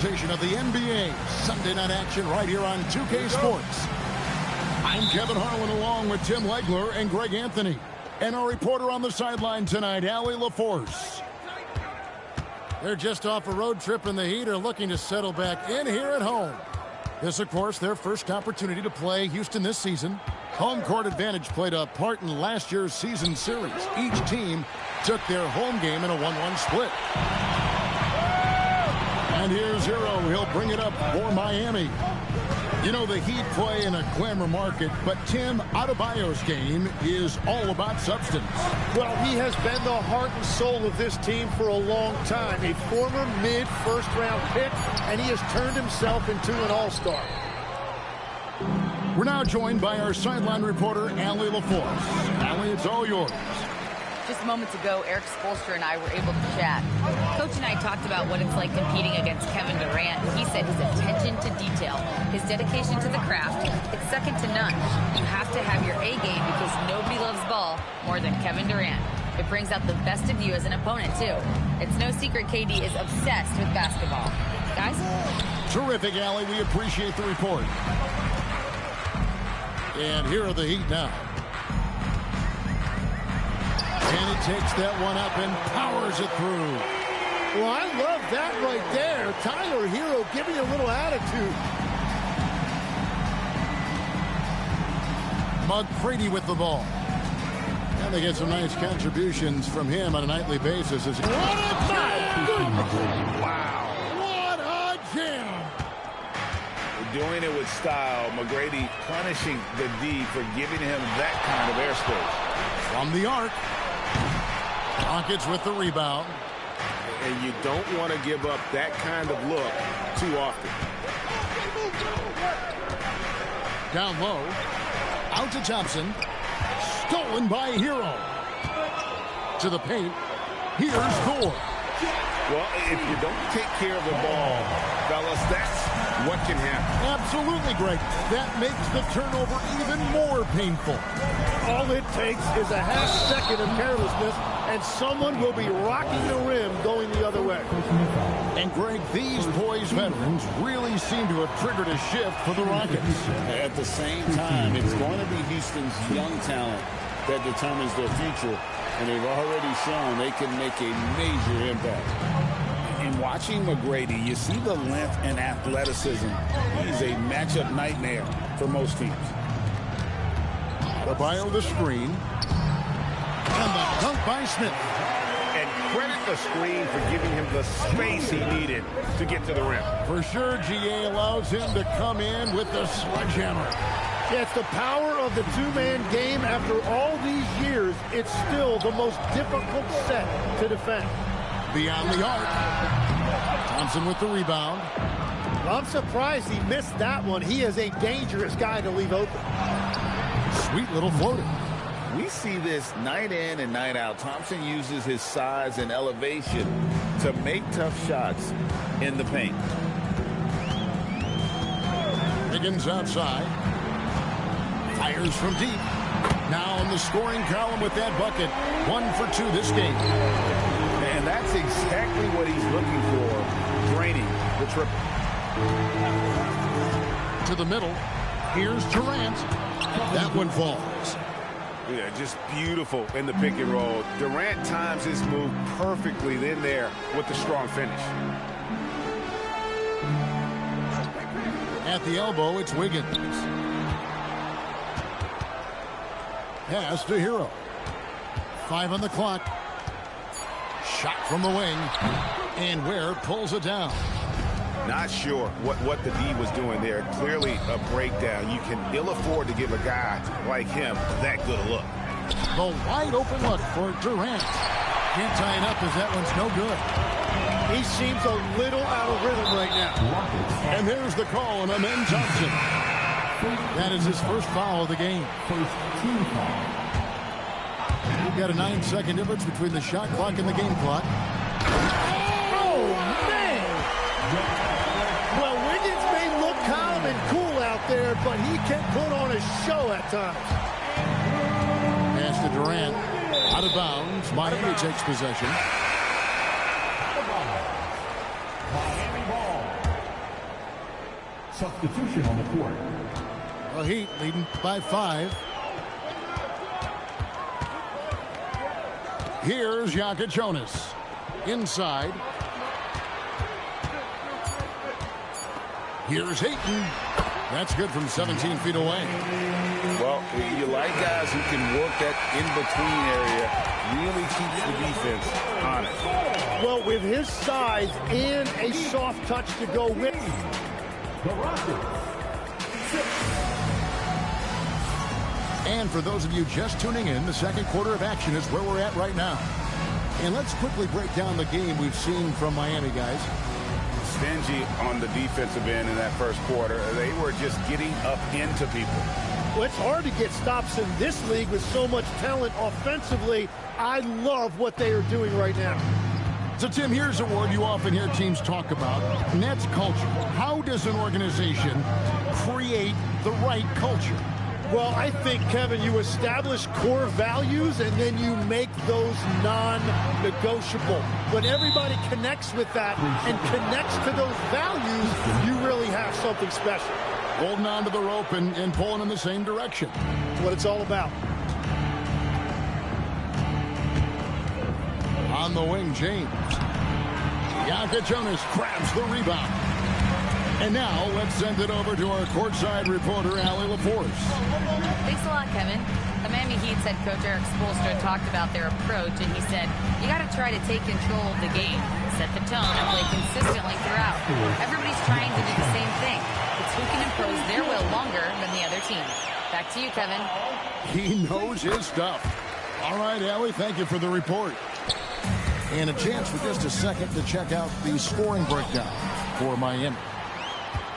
presentation of the NBA Sunday night action right here on 2K Sports. I'm Kevin Harlan along with Tim Legler and Greg Anthony. And our reporter on the sideline tonight, Allie LaForce. They're just off a road trip and the Heat are looking to settle back in here at home. This, of course, their first opportunity to play Houston this season. Home court advantage played a part in last year's season series. Each team took their home game in a 1-1 split. And here's Hero. He'll bring it up for Miami. You know, the Heat play in a glamour market, but Tim, Adebayo's game is all about substance. Well, he has been the heart and soul of this team for a long time. A former mid-first-round pick, and he has turned himself into an all-star. We're now joined by our sideline reporter, Allie LaForce. Allie, it's all yours. Just moments ago, Eric Spoelstra and I were able to chat. Coach and I talked about what it's like competing against Kevin Durant. He said his attention to detail, his dedication to the craft, it's second to none. You have to have your A game because nobody loves ball more than Kevin Durant. It brings out the best of you as an opponent, too. It's no secret KD is obsessed with basketball. Guys? Terrific, Allie. We appreciate the report. And here are the Heat now. And he takes that one up and powers it through. Well, I love that right there. Tyler Hero giving a little attitude. McGrady with the ball. And they get some nice contributions from him on a nightly basis. What a goodness. Wow. What a jam. Doing it with style. McGrady punishing the D for giving him that kind of airspace. From the arc. Rockets with the rebound. And you don't want to give up that kind of look too often. Down low. Out to Thompson. Stolen by Hero. To the paint. Here's Gore. Well, if you don't take care of the ball, fellas, that's what can happen. Absolutely, Greg. That makes the turnover even more painful. All it takes is a half second of carelessness, and someone will be rocking the rim going the other way. And, Greg, these boys veterans really seem to have triggered a shift for the Rockets. At the same time, it's going to be Houston's young talent that determines their future, and they've already shown they can make a major impact. In watching McGrady, you see the length and athleticism. He's a matchup nightmare for most teams. Adebayo the screen. And the dunk by Smith. And credit the screen for giving him the space he needed to get to the rim. For sure, GA allows him to come in with the sledgehammer. Yeah, it's the power of the two-man game. After all these years, it's still the most difficult set to defend. Beyond the arc. Thompson with the rebound. I'm surprised he missed that one. He is a dangerous guy to leave open. Sweet little floater. We see this night in and night out. Thompson uses his size and elevation to make tough shots in the paint. Higgins outside. Fires from deep. Now in the scoring column with that bucket. 1 for 2 this game. And that's exactly what he's looking for. Draining the triple. To the middle. Here's Durant. That one falls. Yeah, just beautiful in the pick and roll. Durant times his move perfectly then there with the strong finish. At the elbow, it's Wiggins. Pass to Hero. 5 on the clock. Shot from the wing. And Ware pulls it down. Not sure what the D was doing there. Clearly a breakdown. You can ill afford to give a guy like him that good a look. The wide open look for Durant. Can't tie it up as that one's no good. He seems a little out of rhythm right now. And there's the call on Amen Thompson. That is his first foul of the game. We've got a 9-second difference between the shot clock and the game clock. Oh, man! Well, Wiggins may look calm and cool out there, but he can put on a show at times. Pass to Durant. Out of bounds. Miami takes possession. Substitution on the court. The Heat leading by 5. Here's Jokic Jonas. Inside. Here's Ayton. That's good from 17 feet away. Well, you like guys who can work that in-between area, really keeps the defense honest. Well, with his size and a soft touch to go with. The Rockets. 6. And for those of you just tuning in, the second quarter of action is where we're at right now. And let's quickly break down the game we've seen from Miami, guys. Stingy on the defensive end in that first quarter. They were just getting up into people. Well, it's hard to get stops in this league with so much talent offensively. I love what they are doing right now. So, Tim, here's a word you often hear teams talk about, and that's culture. How does an organization create the right culture? Well, I think, Kevin, you establish core values and then you make those non-negotiable. When everybody connects with that and connects to those values, you really have something special. Holding on to the rope and pulling in the same direction. That's what it's all about. On the wing, James. Jokic Jonas grabs the rebound. And now let's send it over to our courtside reporter, Allie LaForce. Thanks a lot, Kevin. The Miami Heat's head coach Eric Spoelstra talked about their approach, and he said, you got to try to take control of the game, set the tone, and play consistently throughout. Everybody's trying to do the same thing. It's who can impose their will longer than the other team. Back to you, Kevin. He knows his stuff. All right, Allie, thank you for the report. And a chance for just a second to check out the scoring breakdown for Miami.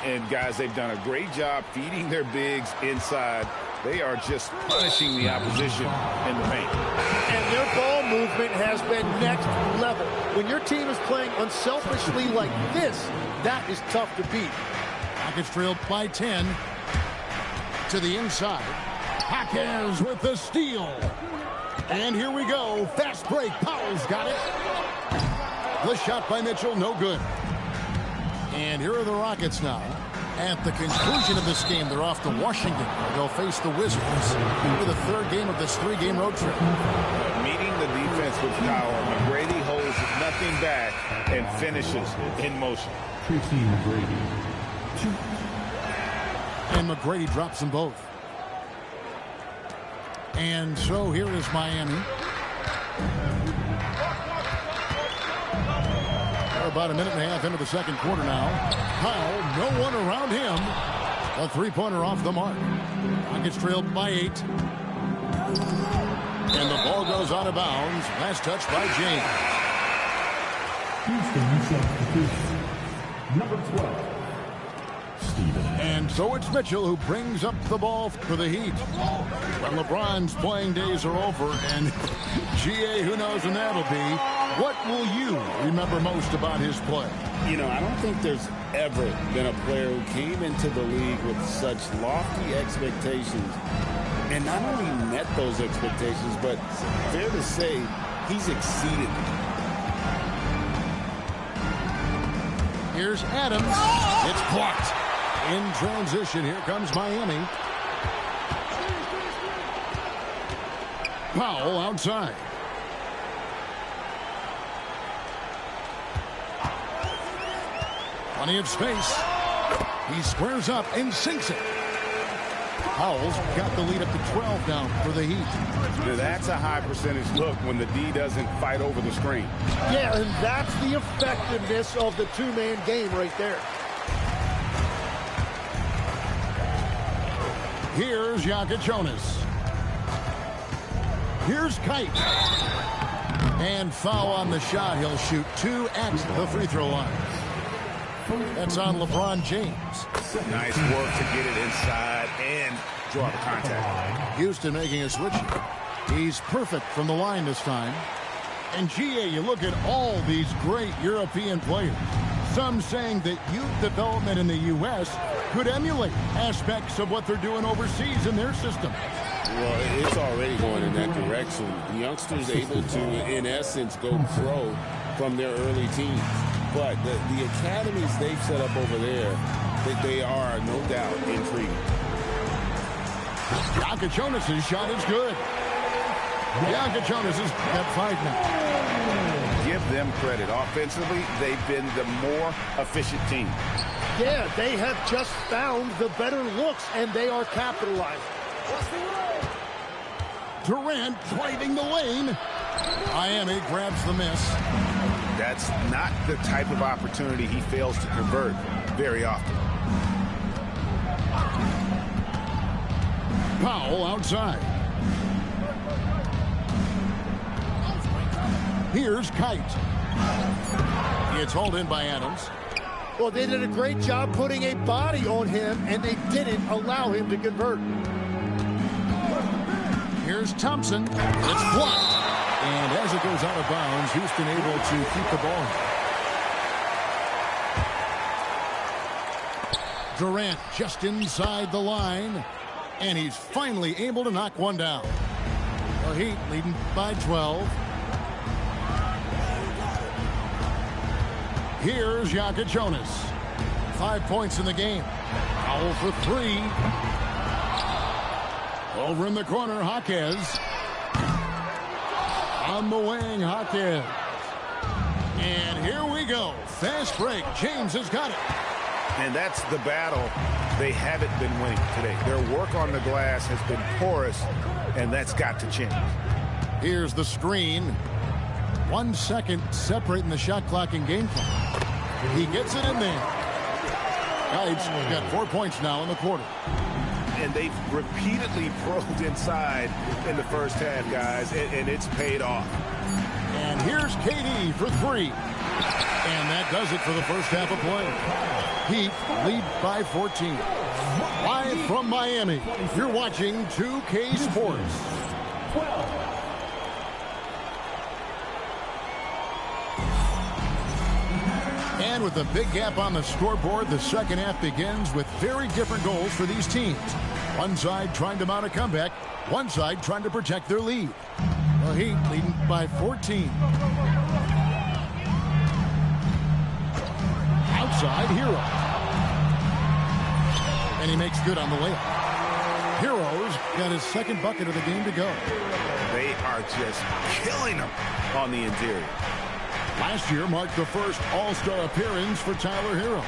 And, guys, they've done a great job feeding their bigs inside. They are just punishing the opposition in the paint. And their ball movement has been next level. When your team is playing unselfishly like this, that is tough to beat. Rockets trailed by 10 to the inside. Jaquez with the steal. And here we go. Fast break. Powell's got it. The shot by Mitchell, no good. And here are the Rockets now. At the conclusion of this game, they're off to Washington. They'll face the Wizards for the third game of this 3-game road trip. Meeting the defense with power, McGrady holds nothing back and finishes in motion. Tracy McGrady. 2. And McGrady drops them both. And so here is Miami. They're about a minute and a half into the second quarter now. Powell, no one around him. A three-pointer off the mark. Rockets trailed by 8. And the ball goes out of bounds. Last touch by James. Houston substitution. Number 12. Steven. And so it's Mitchell who brings up the ball for the Heat. When LeBron's playing days are over, and GA, who knows when that'll be. What will you remember most about his play? You know, I don't think there's ever been a player who came into the league with such lofty expectations and not only met those expectations, but fair to say he's exceeded them. Here's Adams. It's blocked. In transition, here comes Miami. Powell outside. Plenty of space. He squares up and sinks it. Powell's got the lead up to 12 now for the Heat. Now that's a high percentage look when the D doesn't fight over the screen. Yeah, and that's the effectiveness of the two-man game right there. Here's Jokic Jonas. Here's Kite. And foul on the shot. He'll shoot 2 at the free throw line. That's on LeBron James. Nice work to get it inside and draw the contact. Houston making a switch. He's perfect from the line this time. And GA, you look at all these great European players. Some saying that youth development in the U.S. could emulate aspects of what they're doing overseas in their system. Well, it's already going in that direction. Youngsters able to, in essence, go pro from their early teens. but the academies they've set up over there, they are, no doubt, intriguing. Jonas' shot is good. Jonas has got 5 now. Give them credit. Offensively, they've been the more efficient team. Yeah, they have just found the better looks, and they are capitalizing. Durant driving the lane. Miami grabs the miss. That's not the type of opportunity he fails to convert very often. Powell outside. Here's Kite. It's hauled in by Adams. Well, they did a great job putting a body on him, and they didn't allow him to convert. Here's Thompson. It's blocked. And as it goes out of bounds, Houston able to keep the ball. Durant just inside the line. And he's finally able to knock one down. The Heat leading by 12. Here's Jonas. 5 points in the game. Powell for 3. Over in the corner, Jaquez. On the wing, Jaquez. And here we go. Fast break. James has got it. And that's the battle they haven't been winning today. Their work on the glass has been porous, and that's got to change. Here's the screen. 1 second separating the shot clock and game clock. He gets it in there. Kite's got 4 points now in the quarter. And they've repeatedly probed inside in the first half, guys, and it's paid off. And here's KD for 3. And that does it for the first half of play. Heat lead by 14. Live from Miami, you're watching 2K Sports. And with a big gap on the scoreboard, the second half begins with very different goals for these teams. One side trying to mount a comeback, one side trying to protect their lead. The Heat leading by 14. Outside, Hero. And he makes good on the layup. Hero's got his second bucket of the game to go. They are just killing them on the interior. Last year marked the first All-Star appearance for Tyler Hero.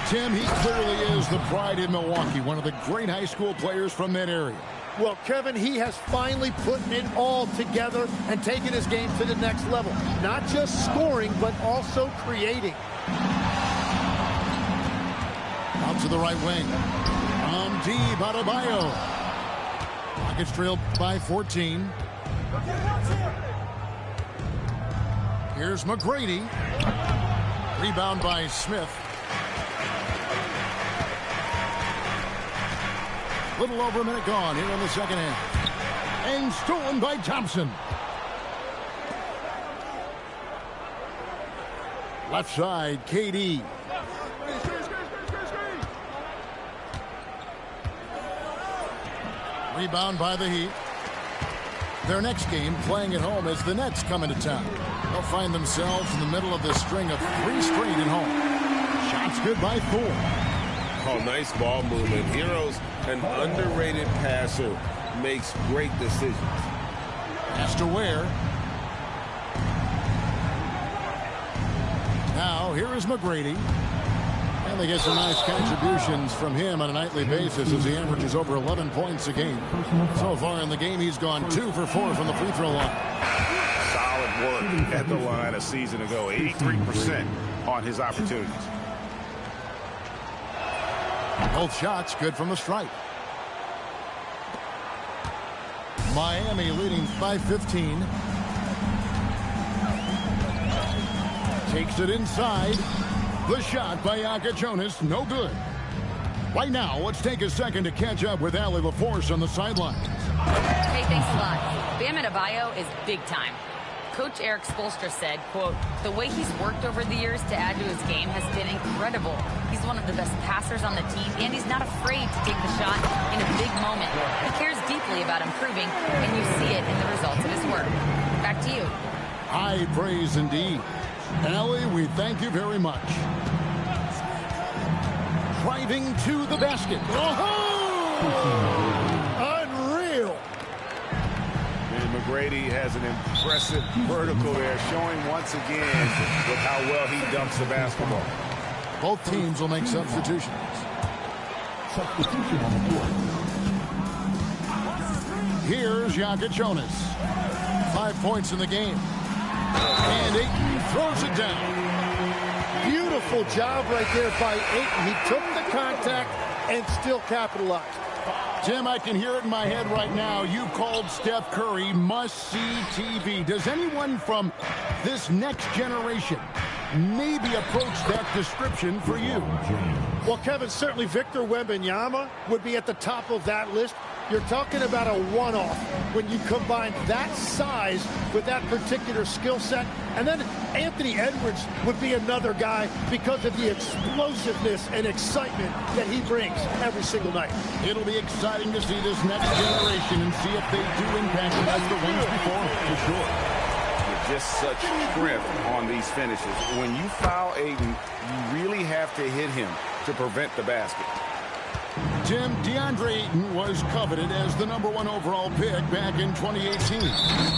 Tim, he clearly is the pride in Milwaukee, one of the great high school players from that area. Well, Kevin, he has finally put it all together and taken his game to the next level. Not just scoring, but also creating. Out to the right wing. Deep, Adebayo. Rockets trailed by 14. Here's McGrady. Rebound by Smith. Little over a minute gone here in the second half. And stolen by Thompson. Left side, KD. Rebound by the Heat. Their next game, playing at home, as the Nets come into town. They'll find themselves in the middle of this string of 3 straight at home. Shots good by Thor. Oh, nice ball movement. Hero's an underrated passer. Makes great decisions. Pass to Ware. Now, here is McGrady. And they get some nice contributions from him on a nightly basis as he averages over 11 points a game. So far in the game, he's gone 2 for 4 from the free throw line. Solid work at the line a season ago. 83% on his opportunities. Both shots good from the stripe. Miami leading by 15. Takes it inside. The shot by Jonas, no good. Right now, let's take a second to catch up with Allie LaForce on the sidelines. Hey, thanks a lot. Bam Adebayo is big time. Coach Eric Spoelstra said, quote, the way he's worked over the years to add to his game has been incredible. He's one of the best passers on the team, and he's not afraid to take the shot in a big moment. He cares deeply about improving, and you see it in the results of his work. Back to you. High praise indeed. Allie, we thank you very much. Driving to the basket. Unreal. And McGrady has an impressive vertical there, showing once again with how well he dunks the basketball. Both teams will make substitutions. Substitution on the court. Here's Jonas. 5 points in the game. And Ayton throws it down. Beautiful job right there by Ayton. He took the contact and still capitalized. Tim, I can hear it in my head right now. You called Steph Curry must-see TV. Does anyone from this next generation maybe approach that description for you? Well, Kevin, certainly Victor Wembanyama would be at the top of that list. You're talking about a one-off when you combine that size with that particular skill set. And then Anthony Edwards would be another guy because of the explosiveness and excitement that he brings every single night. It'll be exciting to see this next generation and see if they do impact it as the wings before, for sure. Just such strength on these finishes. When you foul Ayton, you really have to hit him to prevent the basket. Tim, DeAndre Ayton was coveted as the #1 overall pick back in 2018.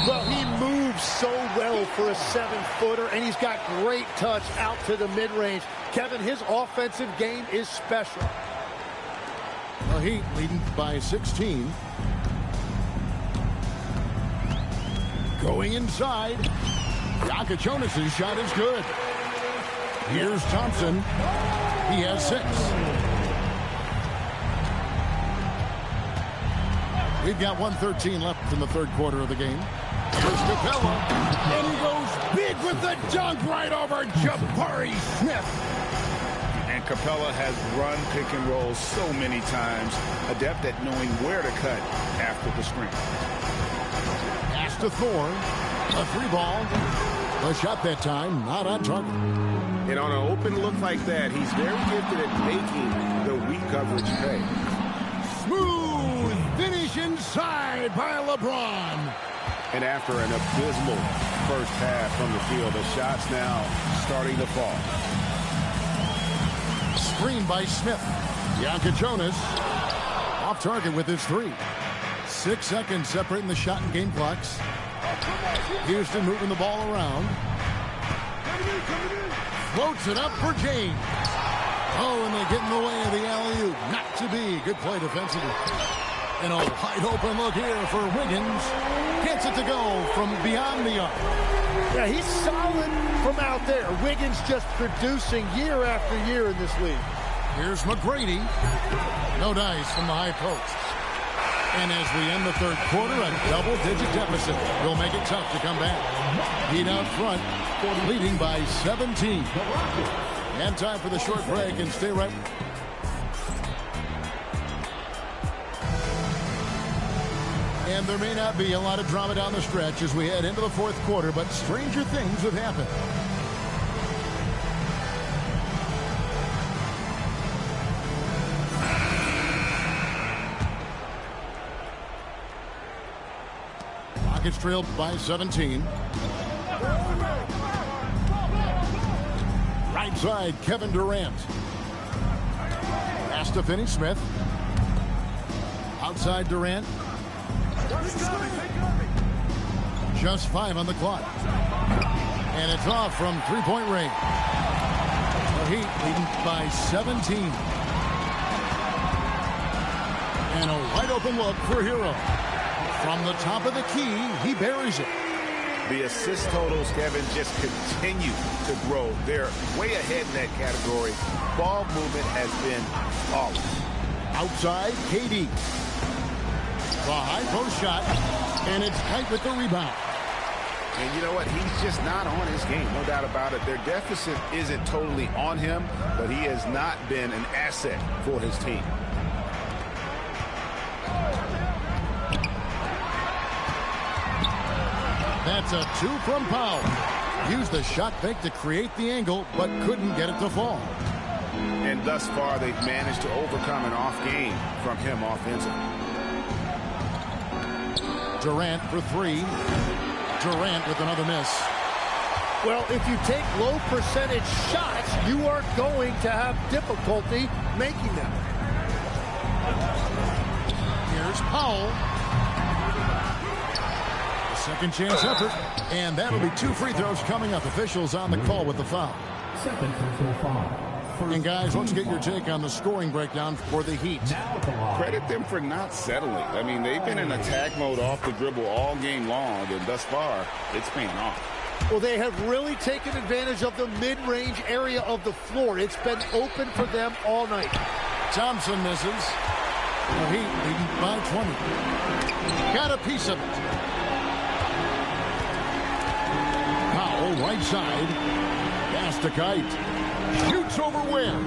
Well, he moves so well for a 7-footer, and he's got great touch out to the mid-range. Kevin, his offensive game is special. The Heat leading by 16. Going inside. Jonas' shot is good. Here's Thompson. He has 6. We've got 1:13 left in the third quarter of the game. Here's Capella. And he goes big with the dunk right over Jabari Smith. And Capella has run pick and roll so many times, adept at knowing where to cut after the screen. Pass to Thorne. A 3-ball. A shot that time, not on target. And on an open look like that, he's very gifted at making the weak coverage pay. Smooth finish inside by LeBron. And after an abysmal first half from the field, the shot's now starting to fall. Screen by Smith. Jonas off target with his 3. 6 seconds separating the shot and game clocks. Houston moving the ball around. Floats it up for James. Oh, and they get in the way of the alley-oop. Not to be. Good play defensively. And a wide open look here for Wiggins. Gets it to go from beyond the arc. Yeah, he's solid from out there. Wiggins just producing year after year in this league. Here's McGrady. No dice from the high post. And as we end the third quarter, a double-digit deficit will make it tough to come back. Heat out front, leading by 17. And time for the short break, and stay right. And there may not be a lot of drama down the stretch as we head into the fourth quarter, but stranger things have happened. Rockets trailed by 17. Right side, Kevin Durant. Pass to Finney-Smith. Outside Durant. Just 5 on the clock. And it's off from three-point range. The Heat leading by 17. And a wide open look for Hero. From the top of the key, he buries it. The assist totals, Kevin, just continue to grow. They're way ahead in that category. Ball movement has been flawless. Outside, KD. The high post shot, and it's tight with the rebound. And you know what? He's just not on his game, no doubt about it. Their deficit isn't totally on him, but he has not been an asset for his team. That's a 2 from Powell. Used the shot fake to create the angle, but couldn't get it to fall. And thus far, they've managed to overcome an off game from him offensively. Durant for 3. Durant with another miss. Well, if you take low percentage shots, you are going to have difficulty making them. Here's Powell. A second chance effort. And that'll be 2 free throws coming up. Officials on the call with the foul. Second personal foul. And guys, let's get your take on the scoring breakdown for the Heat. Credit them for not settling. I mean, they've been in attack mode off the dribble all game long, and thus far, it's paying off. Well, they have really taken advantage of the mid-range area of the floor. It's been open for them all night. Thompson misses. The Heat leading by 20. Got a piece of it. Powell, right side. Pass to Kite. Shoots over Ware.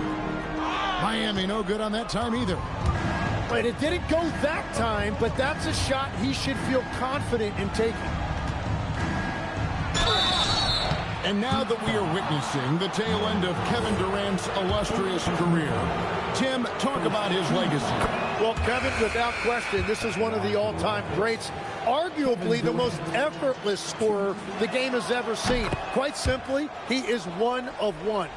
Miami no good on that time either. Right, it didn't go that time, but that's a shot he should feel confident in taking. And now that we are witnessing the tail end of Kevin Durant's illustrious career, Tim, talk about his legacy. Well, Kevin, without question, this is one of the all-time greats. Arguably the most effortless scorer the game has ever seen. Quite simply, he is one of one.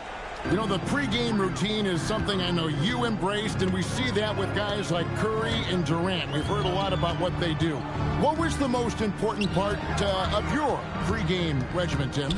You know, the pregame routine is something I know you embraced, and we see that with guys like Curry and Durant. We've heard a lot about what they do. What was the most important part of your pregame regimen, Tim?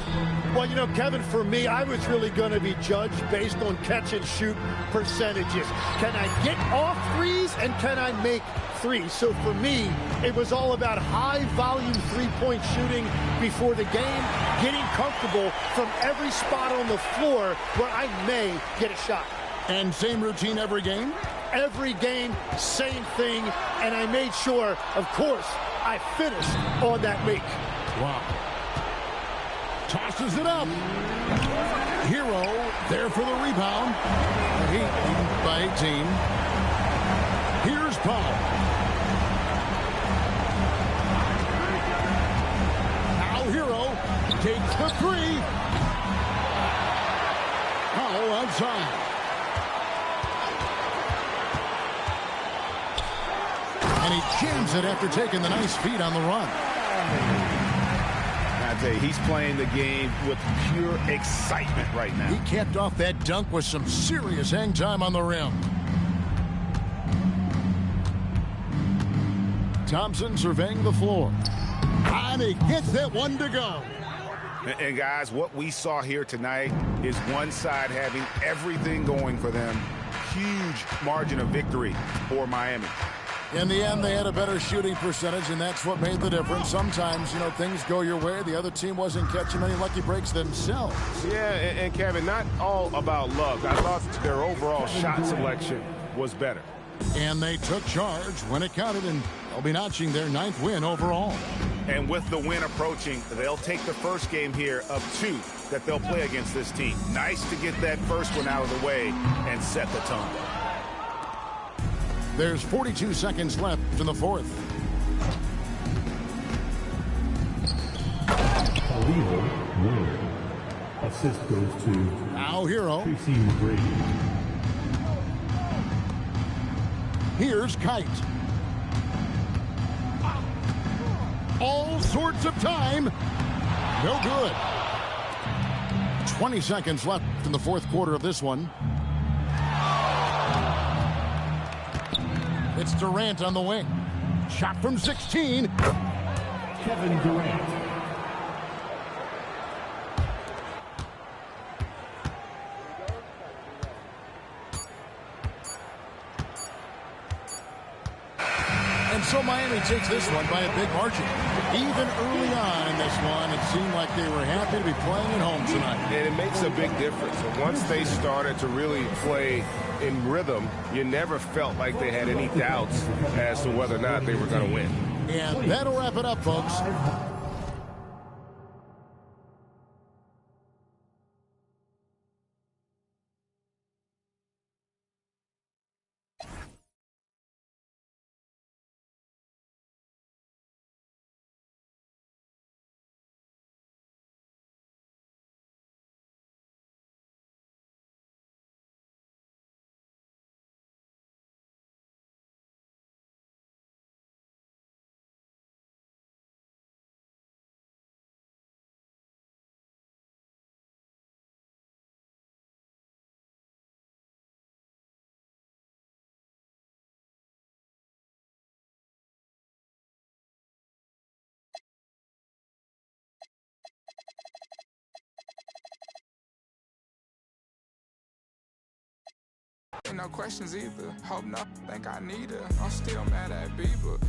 Well, you know, Kevin, for me, I was really going to be judged based on catch-and-shoot percentages. Can I get off threes, and can I make threes? So for me, it was all about high-volume three-point shooting before the game, getting comfortable from every spot on the floor where I may get a shot. And same routine every game? Every game, same thing, and I made sure, of course, I finished on that make. Wow. Tosses it up. Hero there for the rebound. The Heat leading by 18. Here's Powell. Now Hero takes the three. Powell outside. And he jams it after taking the nice feed on the run. I tell you, he's playing the game with pure excitement right now. He capped off that dunk with some serious hang time on the rim. Thompson surveying the floor. And he gets that one to go. And guys, what we saw here tonight is one side having everything going for them. Huge margin of victory for Miami. In the end, they had a better shooting percentage, and that's what made the difference. Sometimes, you know, things go your way. The other team wasn't catching many lucky breaks themselves. Yeah, and Kevin, not all about luck. I thought their overall shot selection was better. And they took charge when it counted, and they'll be notching their 9th win overall. And with the win approaching, they'll take the first game here of 2 that they'll play against this team. Nice to get that first one out of the way and set the tone. There's 42 seconds left in the 4th. Khalil Ware. Assist goes to Now Hero. Tracy McGrady. Here's Kite. All sorts of time. No good. 20 seconds left in the 4th quarter of this one. It's Durant on the wing. Shot from 16. Kevin Durant. And so Miami takes this one by a big margin. Even early on in this one, it seemed like they were happy to be playing at home tonight. And it makes a big difference. And once they started to really play in rhythm, you never felt like they had any doubts as to whether or not they were going to win. And that'll wrap it up, folks. Ain't no questions either. Hope no, think I need her. I'm still mad at Bieber.